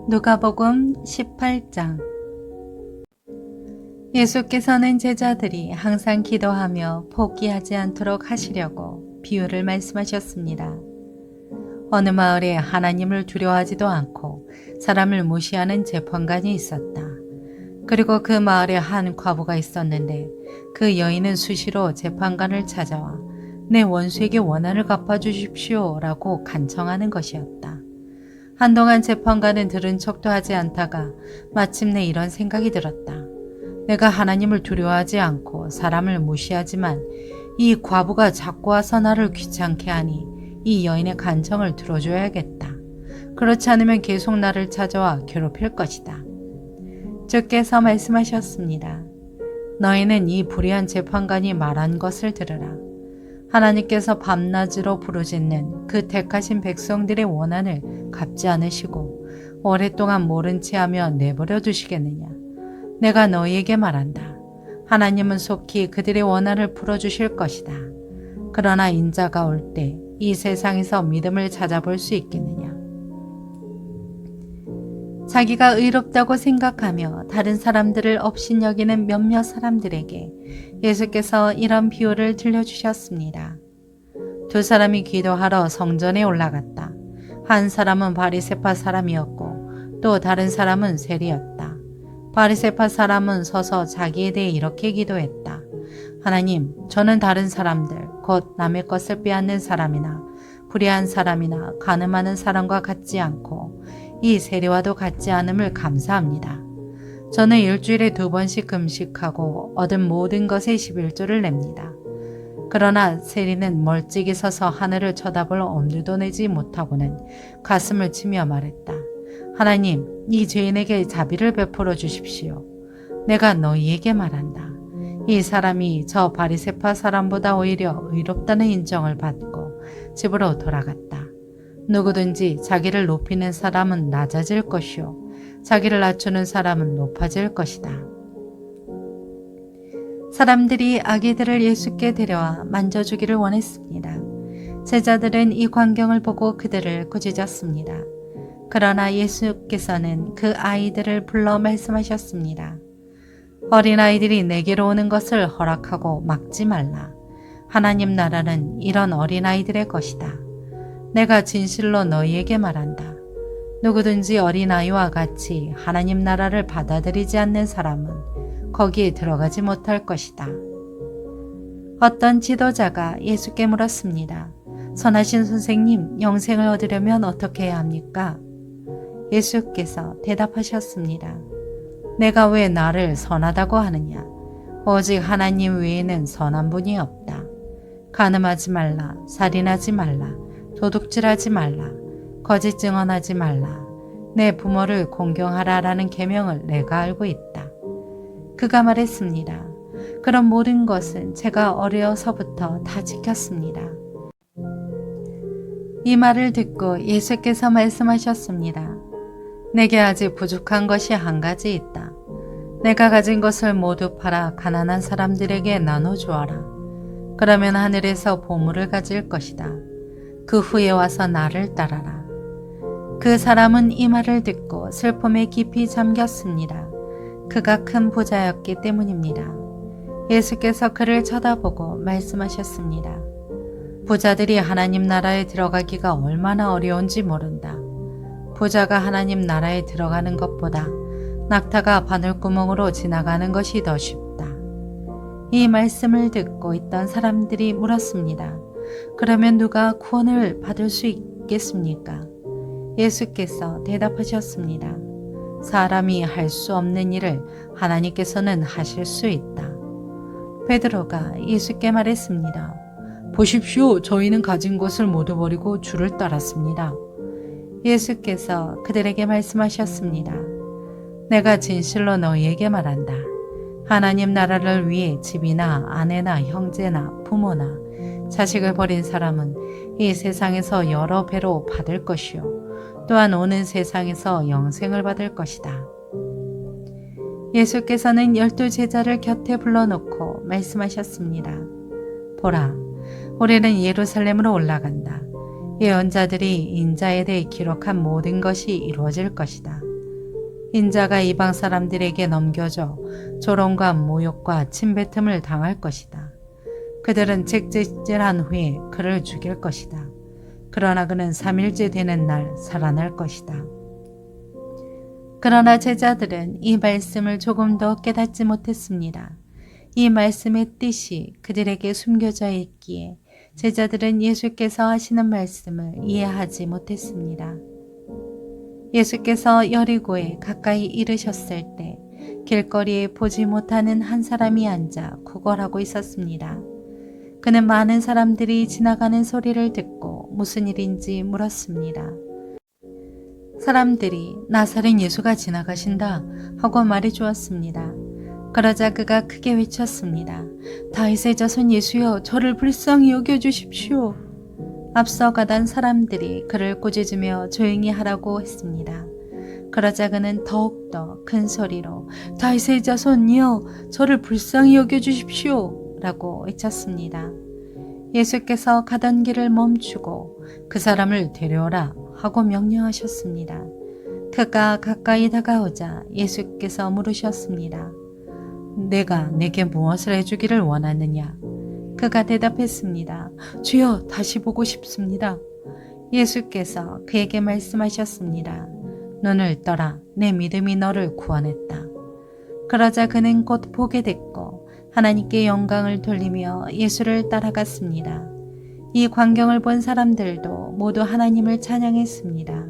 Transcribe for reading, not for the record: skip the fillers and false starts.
누가복음 18장. 예수께서는 제자들이 항상 기도하며 포기하지 않도록 하시려고 비유를 말씀하셨습니다. 어느 마을에 하나님을 두려워하지도 않고 사람을 무시하는 재판관이 있었다. 그리고 그 마을에 한 과부가 있었는데 그 여인은 수시로 재판관을 찾아와 내 원수에게 원한을 갚아주십시오 라고 간청하는 것이었다. 한동안 재판관은 들은 척도 하지 않다가 마침내 이런 생각이 들었다. 내가 하나님을 두려워하지 않고 사람을 무시하지만 이 과부가 자꾸 와서 나를 귀찮게 하니 이 여인의 간청을 들어줘야겠다. 그렇지 않으면 계속 나를 찾아와 괴롭힐 것이다. 주께서 말씀하셨습니다. 너희는 이 불의한 재판관이 말한 것을 들으라. 하나님께서 밤낮으로 부르짖는 그 택하신 백성들의 원한을 갚지 않으시고 오랫동안 모른 채 하며 내버려 두시겠느냐. 내가 너희에게 말한다. 하나님은 속히 그들의 원한을 풀어주실 것이다. 그러나 인자가 올 때 이 세상에서 믿음을 찾아볼 수 있겠느냐. 자기가 의롭다고 생각하며 다른 사람들을 업신여기는 몇몇 사람들에게 예수께서 이런 비유를 들려주셨습니다. 두 사람이 기도하러 성전에 올라갔다. 한 사람은 바리새파 사람이었고 또 다른 사람은 세리였다. 바리새파 사람은 서서 자기에 대해 이렇게 기도했다. 하나님, 저는 다른 사람들, 곧 남의 것을 빼앗는 사람이나 불의한 사람이나 간음하는 사람과 같지 않고 이 세리와도 같지 않음을 감사합니다. 저는 일주일에 2번씩 금식하고 얻은 모든 것의 11조를 냅니다. 그러나 세리는 멀찍이 서서 하늘을 쳐다볼 엄두도 내지 못하고는 가슴을 치며 말했다. 하나님, 이 죄인에게 자비를 베풀어 주십시오. 내가 너희에게 말한다. 이 사람이 저 바리새파 사람보다 오히려 의롭다는 인정을 받고 집으로 돌아갔다. 누구든지 자기를 높이는 사람은 낮아질 것이요 자기를 낮추는 사람은 높아질 것이다. 사람들이 아기들을 예수께 데려와 만져주기를 원했습니다. 제자들은 이 광경을 보고 그들을 꾸짖었습니다. 그러나 예수께서는 그 아이들을 불러 말씀하셨습니다. 어린아이들이 내게로 오는 것을 허락하고 막지 말라. 하나님 나라는 이런 어린아이들의 것이다. 내가 진실로 너희에게 말한다. 누구든지 어린아이와 같이 하나님 나라를 받아들이지 않는 사람은 거기에 들어가지 못할 것이다. 어떤 지도자가 예수께 물었습니다. 선하신 선생님, 영생을 얻으려면 어떻게 해야 합니까? 예수께서 대답하셨습니다. 내가 왜 나를 선하다고 하느냐? 오직 하나님 외에는 선한 분이 없다. 간음하지 말라, 살인하지 말라, 도둑질하지 말라, 거짓 증언하지 말라, 내 부모를 공경하라라는 계명을 내가 알고 있다. 그가 말했습니다. 그런 모든 것은 제가 어려서부터 다 지켰습니다. 이 말을 듣고 예수께서 말씀하셨습니다. 내게 아직 부족한 것이 한 가지 있다. 내가 가진 것을 모두 팔아 가난한 사람들에게 나눠주어라. 그러면 하늘에서 보물을 가질 것이다. 그 후에 와서 나를 따라라. 그 사람은 이 말을 듣고 슬픔에 깊이 잠겼습니다. 그가 큰 부자였기 때문입니다. 예수께서 그를 쳐다보고 말씀하셨습니다. 부자들이 하나님 나라에 들어가기가 얼마나 어려운지 모른다. 부자가 하나님 나라에 들어가는 것보다 낙타가 바늘구멍으로 지나가는 것이 더 쉽다. 이 말씀을 듣고 있던 사람들이 물었습니다. 그러면 누가 구원을 받을 수 있겠습니까? 예수께서 대답하셨습니다. 사람이 할 수 없는 일을 하나님께서는 하실 수 있다. 베드로가 예수께 말했습니다. 보십시오, 저희는 가진 것을 모두 버리고 주를 따랐습니다. 예수께서 그들에게 말씀하셨습니다. 내가 진실로 너희에게 말한다. 하나님 나라를 위해 집이나 아내나 형제나 부모나 자식을 버린 사람은 이 세상에서 여러 배로 받을 것이요 또한 오는 세상에서 영생을 받을 것이다. 예수께서는 12제자를 곁에 불러놓고 말씀하셨습니다. 보라, 우리는 예루살렘으로 올라간다. 예언자들이 인자에 대해 기록한 모든 것이 이루어질 것이다. 인자가 이방 사람들에게 넘겨져 조롱과 모욕과 침뱉음을 당할 것이다. 그들은 책짓질한 후에 그를 죽일 것이다. 그러나 그는 3일째 되는 날 살아날 것이다. 그러나 제자들은 이 말씀을 조금 더 깨닫지 못했습니다. 이 말씀의 뜻이 그들에게 숨겨져 있기에 제자들은 예수께서 하시는 말씀을 이해하지 못했습니다. 예수께서 여리고에 가까이 이르셨을 때 길거리에 보지 못하는 한 사람이 앉아 구걸하고 있었습니다. 그는 많은 사람들이 지나가는 소리를 듣고 무슨 일인지 물었습니다. 사람들이 나사렛 예수가 지나가신다 하고 말해 주었습니다. 그러자 그가 크게 외쳤습니다. 다윗의 자손 예수여, 저를 불쌍히 여겨주십시오. 앞서 가던 사람들이 그를 꾸짖으며 조용히 하라고 했습니다. 그러자 그는 더욱더 큰 소리로 다윗의 자손이여, 저를 불쌍히 여겨주십시오 라고 외쳤습니다. 예수께서 가던 길을 멈추고 그 사람을 데려오라 하고 명령하셨습니다. 그가 가까이 다가오자 예수께서 물으셨습니다. 내가 내게 무엇을 해주기를 원하느냐? 그가 대답했습니다. 주여, 다시 보고 싶습니다. 예수께서 그에게 말씀하셨습니다. 눈을 떠라, 내 믿음이 너를 구원했다. 그러자 그는 곧 보게 됐고 하나님께 영광을 돌리며 예수를 따라갔습니다. 이 광경을 본 사람들도 모두 하나님을 찬양했습니다.